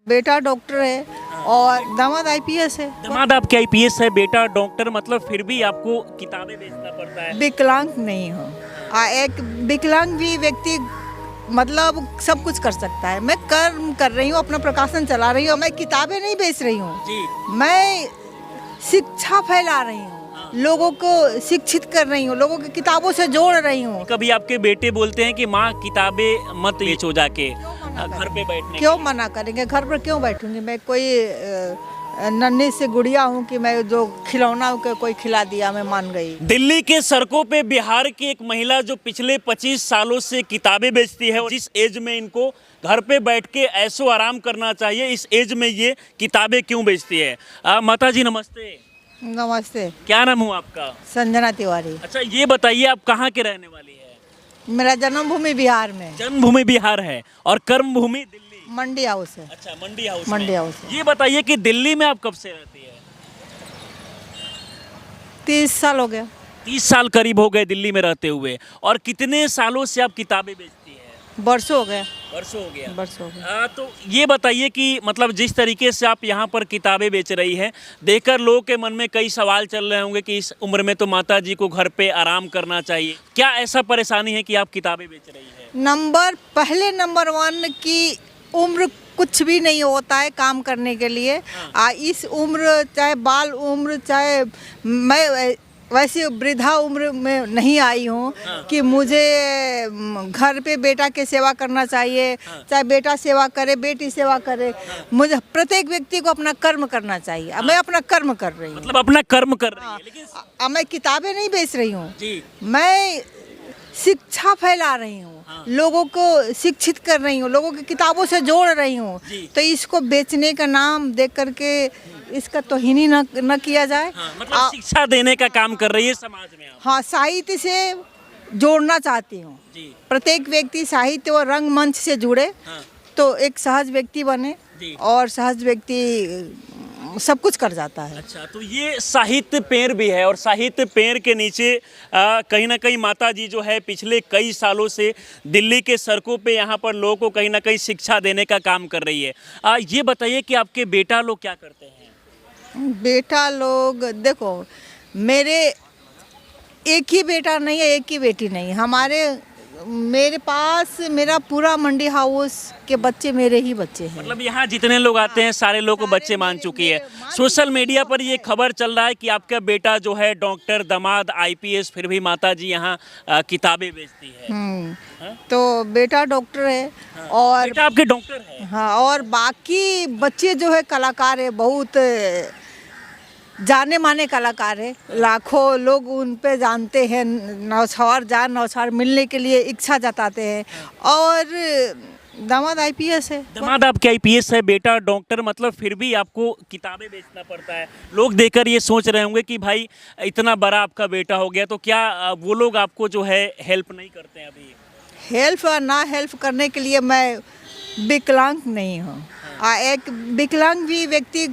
बेटा डॉक्टर है और दामाद आईपीएस है। दामाद आपके आईपीएस है, बेटा डॉक्टर, मतलब फिर भी आपको किताबें बेचना पड़ता है। विकलांग नहीं हूँ। एक विकलांग भी व्यक्ति मतलब सब कुछ कर सकता है। मैं कर्म कर रही हूँ, अपना प्रकाशन चला रही हूँ। मैं किताबें नहीं बेच रही हूँ जी। मैं शिक्षा फैला रही हूँ, लोगों को शिक्षित कर रही हूँ, लोगों की किताबों से जोड़ रही हूँ। कभी आपके बेटे बोलते हैं कि माँ किताबें मत बेचो जाके, घर पे बैठने क्यों के मना करेंगे? घर पर क्यों बैठूंगी? मैं कोई नन्ही से गुड़िया हूँ कि मैं जो खिलौना कोई खिला दिया मैं मान गई। लिए। दिल्ली के सड़कों पे बिहार की एक महिला जो पिछले 25 सालों से किताबें बेचती है, जिस एज में इनको घर पे बैठ के ऐशो आराम करना चाहिए, इस एज में ये किताबें क्यों बेचती है? माता जी नमस्ते। नमस्ते। क्या नाम हुआ आपका? संजना तिवारी। अच्छा, ये बताइए आप कहाँ के रहने वाली है? मेरा जन्मभूमि बिहार में। जन्मभूमि बिहार है और कर्मभूमि दिल्ली। मंडी हाउस है। अच्छा, मंडी हाउस। मंडी हाउस है। ये बताइए कि दिल्ली में आप कब से रहती है? 30 साल हो गया। 30 साल करीब हो गए दिल्ली में रहते हुए। और कितने सालों से आप किताबें बेचती हैं? वर्षों हो गया। वर्षों हो गया। वर्षों हो गया। तो ये बताइए कि मतलब जिस तरीके से आप यहाँ पर किताबें बेच रही हैं, देखकर लोगों के मन में कई सवाल चल रहे होंगे कि इस उम्र में तो माता जी को घर पे आराम करना चाहिए। क्या ऐसा परेशानी है कि आप किताबें बेच रही हैं? पहले नंबर 1 की उम्र कुछ भी नहीं होता है काम करने के लिए। इस उम्र चाहे बाल उम्र चाहे मैं वैसे वृद्धा उम्र में नहीं आई हूँ कि मुझे घर पे बेटा के सेवा करना चाहिए। चाहे बेटा सेवा करे बेटी सेवा करे, मुझे प्रत्येक व्यक्ति को अपना कर्म करना चाहिए। मैं अपना कर्म कर रही हूँ। मतलब अपना कर्म कर रही है, लेकिन मैं किताबें नहीं बेच रही हूँ जी। मैं शिक्षा फैला रही हूँ, लोगों को शिक्षित कर रही हूँ, लोगों की किताबों से जोड़ रही हूँ। तो इसको बेचने का नाम देख करके इसका तौहीन ही न किया जाए। मतलब शिक्षा देने का काम कर रही है समाज में आप। हाँ, साहित्य से जोड़ना चाहती हूँ। प्रत्येक व्यक्ति साहित्य और रंगमंच से जुड़े तो एक सहज व्यक्ति बने और सहज व्यक्ति सब कुछ कर जाता है। अच्छा, तो ये साहित्य पेड़ भी है और साहित्य पेड़ के नीचे कहीं ना कहीं माता जी जो है पिछले कई सालों से दिल्ली के सड़कों पे यहाँ पर लोगों को कहीं ना कहीं शिक्षा देने का काम कर रही है। ये बताइए कि आपके बेटा लोग क्या करते हैं? बेटा लोग देखो, मेरे एक ही बेटा नहीं है, एक ही बेटी नहीं। मेरे पास मेरा पूरा मंडी हाउस के बच्चे मेरे ही बच्चे हैं। मतलब यहाँ जितने लोग आते हैं सारे लोग को बच्चे मान चुकी है। सोशल मीडिया पर ये खबर चल रहा है कि आपका बेटा जो है डॉक्टर, दामाद आईपीएस, फिर भी माता जी यहाँ किताबें बेचती है। तो बेटा डॉक्टर है और बेटा आपके डॉक्टर है। हाँ, और बाकी बच्चे जो है कलाकार है, बहुत जाने माने कलाकार है। लाखों लोग उन पे जानते हैं, नौछावर मिलने के लिए इच्छा जताते हैं। और दामाद आईपीएस है। दामाद आपके आईपीएस है, बेटा डॉक्टर, मतलब फिर भी आपको किताबें बेचना पड़ता है। लोग देखकर ये सोच रहे होंगे कि भाई इतना बड़ा आपका बेटा हो गया तो क्या वो लोग आपको जो है हेल्प नहीं करते हैं? अभी हेल्प और ना हेल्प करने के लिए मैं विकलांग नहीं हूँ। एक विकलांग भी व्यक्ति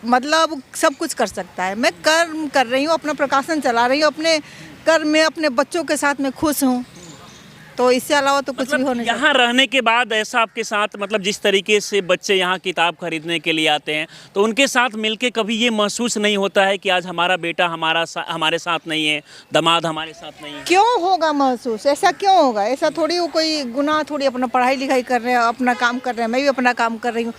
मतलब सब कुछ कर सकता है। मैं कर्म कर रही हूँ, अपना प्रकाशन चला रही हूँ, अपने कर्म में अपने बच्चों के साथ मैं खुश हूँ। तो इससे अलावा तो कुछ भी हो नहीं सकता। यहाँ रहने के बाद ऐसा आपके साथ, मतलब जिस तरीके से बच्चे यहाँ किताब खरीदने के लिए आते हैं तो उनके साथ मिलके कभी ये महसूस नहीं होता है कि आज हमारा बेटा हमारे साथ नहीं है, दामाद हमारे साथ नहीं है? क्यों होगा महसूस? ऐसा क्यों होगा? ऐसा थोड़ी कोई गुनाह थोड़ी, अपना पढ़ाई लिखाई कर रहे हैं, अपना काम कर रहे हैं, मैं भी अपना काम कर रही हूँ।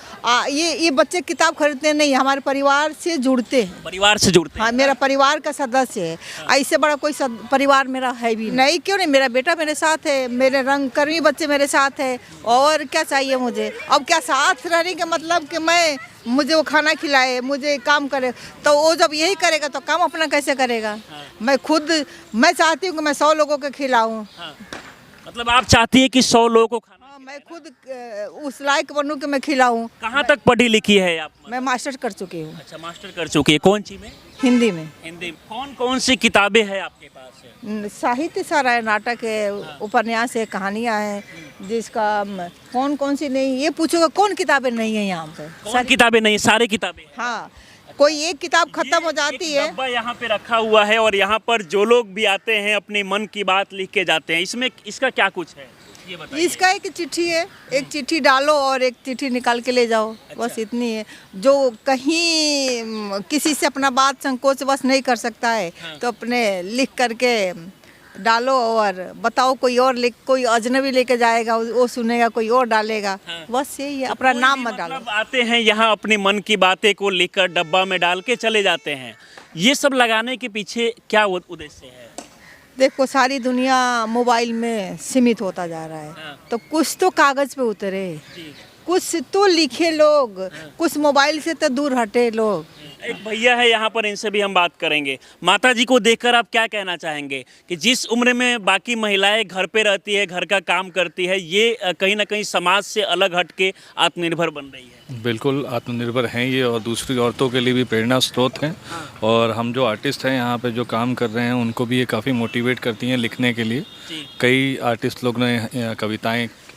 ये बच्चे किताब खरीदते नहीं, हमारे परिवार से जुड़ते हैं। परिवार से जुड़ते हैं। हाँ, मेरा परिवार का सदस्य है। ऐसे बड़ा कोई परिवार मेरा है भी नहीं। क्यों नहीं? मेरा बेटा मेरे साथ है, मेरे रंगकर्मी बच्चे मेरे साथ है, और क्या चाहिए मुझे? अब क्या साथ रहने के मतलब कि मुझे वो खाना खिलाए, मुझे काम करे? तो वो जब यही करेगा तो काम अपना कैसे करेगा? मैं चाहती हूँ कि मैं 100 लोगों को खिलाऊं। मतलब आप चाहती है कि 100 लोगों को खाना? मैं खुद उस लायक बनूं कि मैं खिलाऊं। कहाँ तक पढ़ी लिखी है आप? मैं मास्टर कर चुकी हूँ। अच्छा, मास्टर कर चुकी है। कौन सी में? हिंदी में। हिंदी। कौन कौन सी किताबें हैं आपके पास? साहित्य सारा है, नाटक है, उपन्यास है, कहानियाँ हैं। जिसका कौन सी नहीं, ये पूछोगे कौन किताबें नहीं है यहाँ पे? सारी किताबें नहीं, सारे किताबें। हाँ, कोई एक किताब खत्म हो जाती है। डब्बा यहाँ पे रखा हुआ है और यहाँ पर जो लोग भी आते हैं अपनी मन की बात लिख के जाते हैं। इसमें इसका क्या कुछ है? ये बताइए। इसका एक चिट्ठी है, एक चिट्ठी डालो और एक चिट्ठी निकाल के ले जाओ, बस इतनी है। जो कहीं किसी से अपना बात संकोच बस नहीं कर सकता है तो अपने लिख करके डालो और बताओ, कोई अजनबी लेके जाएगा, वो सुनेगा, कोई और डालेगा, बस यही है। अपना कोई नाम भी मत डालो। मतलब आते हैं यहाँ अपने मन की बातें को लिखकर डब्बा में डाल के चले जाते हैं। ये सब लगाने के पीछे क्या उद्देश्य है? देखो, सारी दुनिया मोबाइल में सीमित होता जा रहा है, तो कुछ तो कागज पे उतरे, कुछ तो लिखे लोग, कुछ मोबाइल से तो दूर हटे लोग। एक भैया है यहाँ पर, इनसे भी हम बात करेंगे। माता जी को देखकर आप क्या कहना चाहेंगे कि जिस उम्र में बाकी महिलाएं घर पे रहती है, घर का काम करती है, ये कहीं ना कहीं समाज से अलग हट के आत्मनिर्भर बन रही है? बिल्कुल आत्मनिर्भर हैं ये, और दूसरी औरतों के लिए भी प्रेरणा स्रोत हैं। और हम जो आर्टिस्ट हैं यहाँ पे जो काम कर रहे हैं उनको भी ये काफ़ी मोटिवेट करती हैं लिखने के लिए। कई आर्टिस्ट लोग ने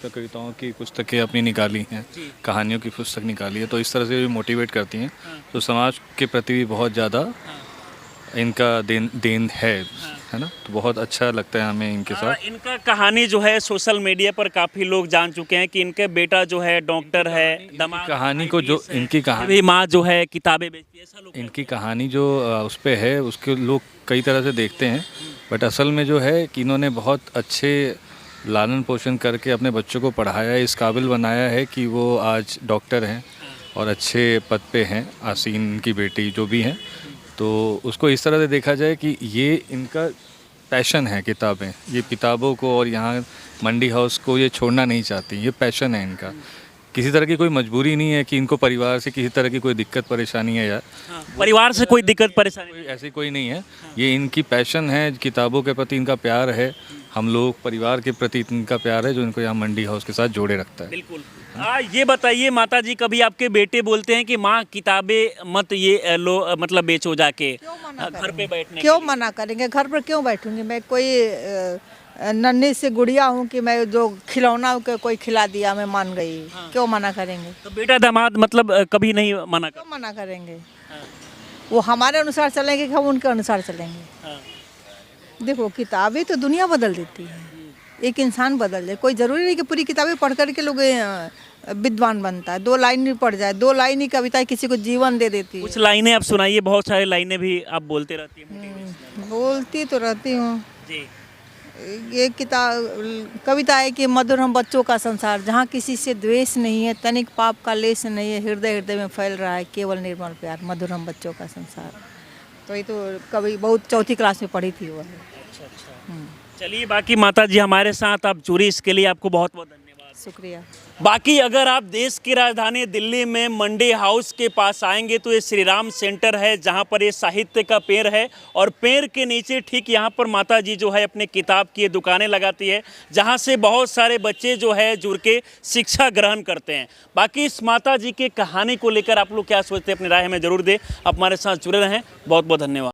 कविताओं की पुस्तकें अपनी निकाली हैं, कहानियों की पुस्तक निकाली है, तो इस तरह से भी मोटिवेट करती हैं। तो समाज के प्रति भी बहुत ज़्यादा इनका देन है ना। तो बहुत अच्छा लगता है हमें इनके साथ। इनका कहानी जो है सोशल मीडिया पर काफ़ी लोग जान चुके हैं कि इनके बेटा जो है डॉक्टर है, दमाद कहानी को जो इनकी कहानी, भी माँ जो है किताबें बेचती है, ऐसा लोग इनकी कहानी जो उस पे है उसके लोग कई तरह से देखते हैं, बट असल में जो है कि इन्होंने बहुत अच्छे लालन पोषण करके अपने बच्चों को पढ़ाया, इस काबिल बनाया है कि वो आज डॉक्टर हैं और अच्छे पद पे हैं। आसीन की बेटी जो भी हैं, तो उसको इस तरह से देखा जाए कि ये इनका पैशन है किताबें, ये किताबों को और यहाँ मंडी हाउस को ये छोड़ना नहीं चाहती, ये पैशन है इनका। किसी तरह की कोई मजबूरी नहीं है कि इनको परिवार से किसी तरह की कोई दिक्कत परेशानी है यार, परिवार से कोई दिक्कत परेशानी ऐसी कोई नहीं है। ये इनकी पैशन है, किताबों के प्रति इनका प्यार है, हम लोग परिवार के प्रति इनका प्यार है जो इनको यहाँ मंडी हाउस के साथ जोड़े रखता है। बिल्कुल। ये बताइए माता जी, कभी आपके बेटे बोलते हैं कि माँ किताबें मत ये लो, मतलब बेचो जाके, घर पे बैठने क्यों मना करेंगे? घर पर क्यों बैठूंगी मैं? कोई नन्ही सी गुड़िया हूँ कि मैं जो खिलौना कोई खिला दिया मैं मान गई, क्यों मना करेंगे? तो बेटा दामाद मतलब कभी नहीं मना कर? क्यों मना करेंगे? वो हमारे अनुसार चलेंगे कि हम उनके अनुसार चलेंगे? देखो, किताबें तो दुनिया बदल देती है, एक इंसान बदल जाए। कोई ज़रूरी नहीं कि पूरी किताबें पढ़ कर के लोग विद्वान बनता है। 2 लाइन भी पढ़ जाए, 2 लाइन ही कविता किसी को जीवन दे देती है। कुछ लाइनें आप सुनाइए, बहुत सारी लाइनें भी आप बोलते रहती हैं। बोलती तो रहती हूँ। जी। ये कविता है कि मधुर हम बच्चों का संसार, जहाँ किसी से द्वेष नहीं है, तनिक पाप का लेस नहीं है, हृदय हृदय में फैल रहा है केवल निर्मल प्यार, मधुर हम बच्चों का संसार। तो ये तो कभी बहुत चौथी क्लास में पढ़ी थी वो। अच्छा। चलिए, बाकी माता जी हमारे साथ आप जुड़ी, इसके लिए आपको बहुत बहुत धन्यवाद। शुक्रिया। बाकी अगर आप देश की राजधानी दिल्ली में मंडी हाउस के पास आएंगे तो ये श्री राम सेंटर है, जहाँ पर ये साहित्य का पेड़ है, और पेड़ के नीचे ठीक यहाँ पर माता जी जो है अपने किताब की दुकानें लगाती है, जहाँ से बहुत सारे बच्चे जो है जुड़ के शिक्षा ग्रहण करते हैं। बाकी इस माता जी के कहानी को लेकर आप लोग क्या सोचते हैं, अपनी राय हमें जरूर दें। आप हमारे साथ जुड़े रहें, बहुत बहुत धन्यवाद।